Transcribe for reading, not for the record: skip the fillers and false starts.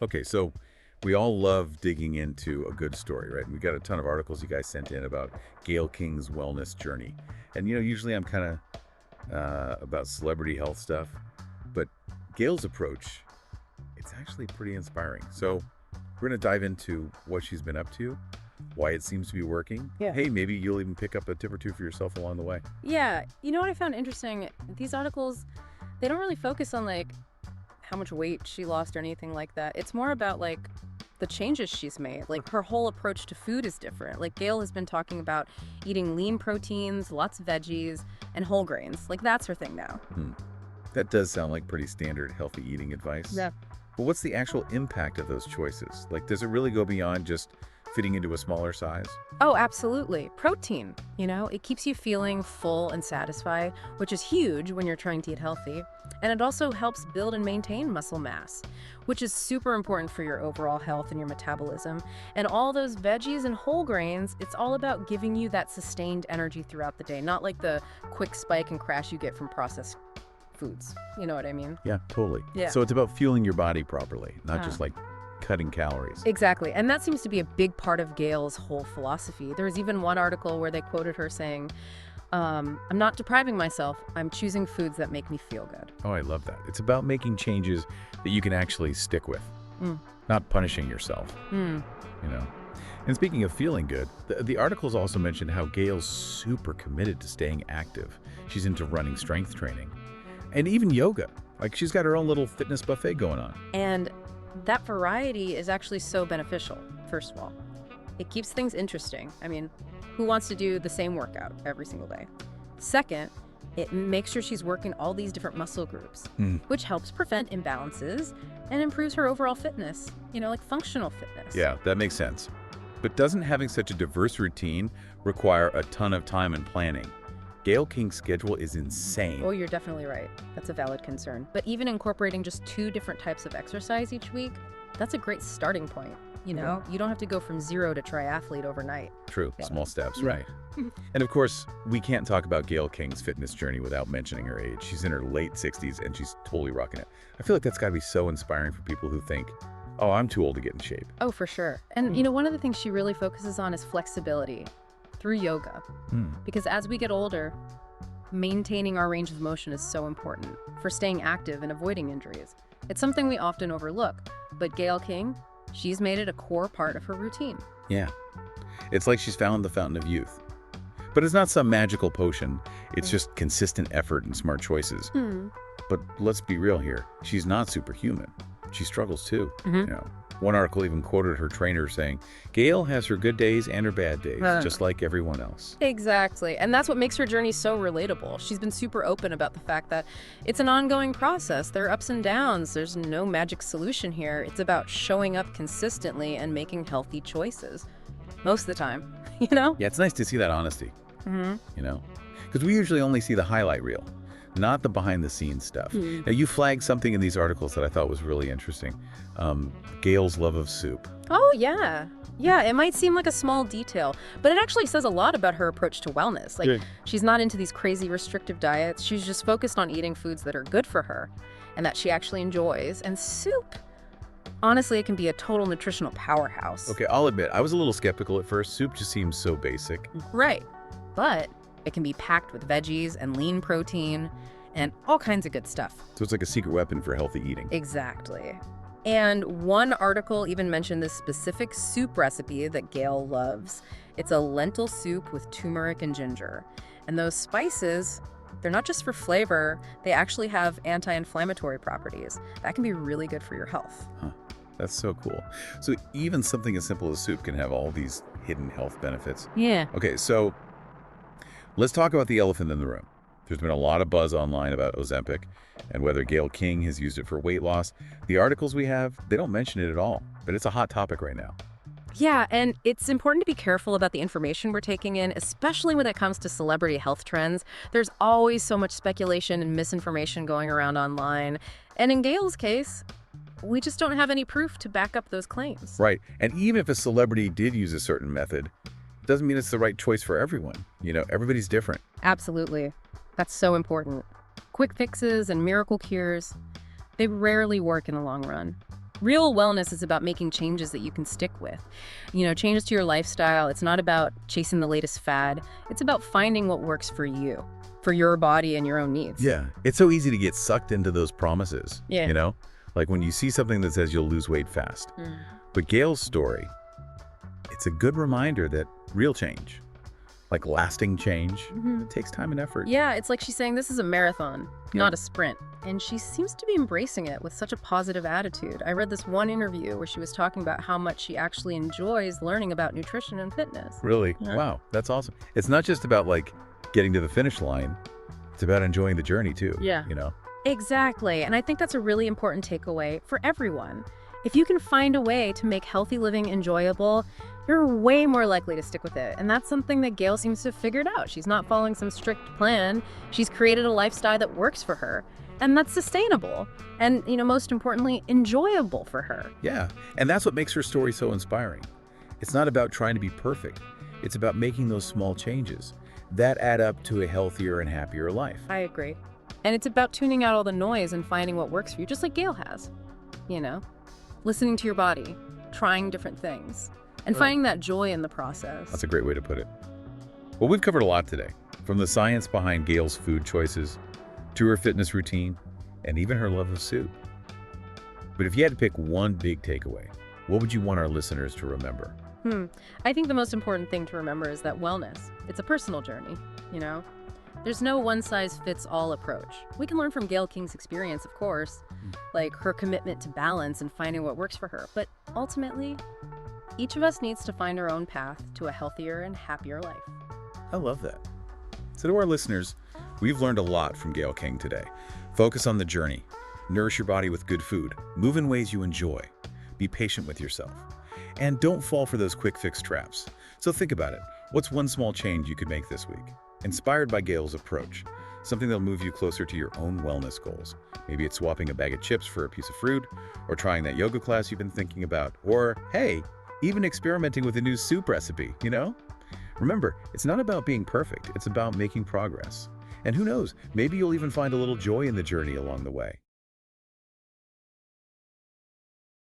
Okay, so we all love digging into a good story, right? We got a ton of articles you guys sent in about Gayle King's wellness journey. And, usually I'm kind of about celebrity health stuff, but Gayle's approach, it's actually pretty inspiring. So we're going to dive into what she's been up to, why it seems to be working. Yeah. Hey, maybe you'll even pick up a tip or two for yourself along the way. Yeah, you know what I found interesting? These articles, they don't really focus on like how much weight she lost or anything like that. It's more about like the changes she's made. Like her whole approach to food is different. Like Gayle has been talking about eating lean proteins, lots of veggies, and whole grains. Like that's her thing now. That does sound like pretty standard healthy eating advice. Yeah. But what's the actual impact of those choices? Like, does it really go beyond just fitting into a smaller size? Oh, absolutely. Protein, it keeps you feeling full and satisfied, which is huge when you're trying to eat healthy. And it also helps build and maintain muscle mass, which is super important for your overall health and your metabolism. And all those veggies and whole grains, it's all about giving you that sustained energy throughout the day, not like the quick spike and crash you get from processed foods. You know what I mean? Yeah, totally. Yeah. So it's about fueling your body properly, not Ah. just like cutting calories. Exactly. And that seems to be a big part of Gayle's whole philosophy. There was even one article where they quoted her saying, I'm not depriving myself. I'm choosing foods that make me feel good. Oh, I love that. It's about making changes that you can actually stick with, not punishing yourself, And speaking of feeling good, the articles also mentioned how Gayle's super committed to staying active. She's into running, strength training, and even yoga. Like she's got her own little fitness buffet going on. And that variety is actually so beneficial, first of all. It keeps things interesting. I mean, who wants to do the same workout every single day? Second, it makes sure she's working all these different muscle groups, which helps prevent imbalances and improves her overall fitness, like functional fitness. Yeah, that makes sense. But doesn't having such a diverse routine require a ton of time and planning? Gayle King's schedule is insane. Oh, you're definitely right. That's a valid concern. But even incorporating just 2 different types of exercise each week, that's a great starting point. You don't have to go from 0 to triathlete overnight. True, Yeah. small steps, right. And of course, we can't talk about Gayle King's fitness journey without mentioning her age. She's in her late 60s and she's totally rocking it. I feel like that's got to be so inspiring for people who think, oh, I'm too old to get in shape. Oh, for sure. And, one of the things she really focuses on is flexibility through yoga. Because as we get older, maintaining our range of motion is so important for staying active and avoiding injuries. It's something we often overlook, but Gayle King, she's made it a core part of her routine. Yeah. It's like she's found the fountain of youth. But it's not some magical potion. It's just consistent effort and smart choices. But let's be real here. She's not superhuman. She struggles too. One article even quoted her trainer saying, Gayle has her good days and her bad days, just like everyone else. Exactly. And that's what makes her journey so relatable. She's been super open about the fact that it's an ongoing process. There are ups and downs. There's no magic solution here. It's about showing up consistently and making healthy choices. Most of the time, Yeah, it's nice to see that honesty, Because we usually only see the highlight reel, not the behind-the-scenes stuff. Now, you flagged something in these articles that I thought was really interesting. Gayle's love of soup. Oh, yeah. Yeah, it might seem like a small detail, but it actually says a lot about her approach to wellness. Like, she's not into these crazy restrictive diets. She's just focused on eating foods that are good for her and that she actually enjoys. And soup, honestly, it can be a total nutritional powerhouse. Okay, I'll admit, I was a little skeptical at first. Soup just seems so basic. Right. But it can be packed with veggies and lean protein and all kinds of good stuff. So it's like a secret weapon for healthy eating. Exactly. And one article even mentioned this specific soup recipe that Gayle loves. It's a lentil soup with turmeric and ginger. And those spices, they're not just for flavor, they actually have anti-inflammatory properties. That can be really good for your health. That's so cool. So even something as simple as soup can have all these hidden health benefits. Yeah. Okay, so let's talk about the elephant in the room. There's been a lot of buzz online about Ozempic and whether Gayle King has used it for weight loss. The articles we have, they don't mention it at all, but it's a hot topic right now. Yeah, and it's important to be careful about the information we're taking in, especially when it comes to celebrity health trends. There's always so much speculation and misinformation going around online. And in Gayle's case, we just don't have any proof to back up those claims. Right, and even if a celebrity did use a certain method, it doesn't mean it's the right choice for everyone. Everybody's different. Absolutely. That's so important. Quick fixes and miracle cures, they rarely work in the long run. Real wellness is about making changes that you can stick with. Changes to your lifestyle. It's not about chasing the latest fad. It's about finding what works for you, for your body and your own needs. Yeah, it's so easy to get sucked into those promises, Yeah. you know? Like when you see something that says you'll lose weight fast. But Gayle's story, it's a good reminder that real change, like lasting change, it takes time and effort. Yeah, it's like she's saying this is a marathon, Yeah. not a sprint. And she seems to be embracing it with such a positive attitude. I read this one interview where she was talking about how much she actually enjoys learning about nutrition and fitness. Really? Yeah. Wow, that's awesome. It's not just about like getting to the finish line. It's about enjoying the journey too. Yeah. You know? Exactly. And I think that's a really important takeaway for everyone. If you can find a way to make healthy living enjoyable, you're way more likely to stick with it. And that's something that Gayle seems to have figured out. She's not following some strict plan. She's created a lifestyle that works for her. And that's sustainable. And, most importantly, enjoyable for her. Yeah. And that's what makes her story so inspiring. It's not about trying to be perfect. It's about making those small changes that add up to a healthier and happier life. I agree. And it's about tuning out all the noise and finding what works for you, just like Gayle has. Listening to your body, trying different things, and Right. finding that joy in the process. That's a great way to put it. Well, we've covered a lot today, from the science behind Gayle's food choices to her fitness routine and even her love of soup. But if you had to pick one big takeaway, what would you want our listeners to remember? I think the most important thing to remember is that wellness, it's a personal journey, There's no one-size-fits-all approach. We can learn from Gayle King's experience, of course, like her commitment to balance and finding what works for her. But ultimately, each of us needs to find our own path to a healthier and happier life. I love that. So to our listeners, we've learned a lot from Gayle King today. Focus on the journey. Nourish your body with good food. Move in ways you enjoy. Be patient with yourself. And don't fall for those quick fix traps. So think about it. What's one small change you could make this week? Inspired by Gayle's approach, something that'll move you closer to your own wellness goals. Maybe it's swapping a bag of chips for a piece of fruit, or trying that yoga class you've been thinking about, or, hey, even experimenting with a new soup recipe, Remember, it's not about being perfect, it's about making progress. And who knows, maybe you'll even find a little joy in the journey along the way.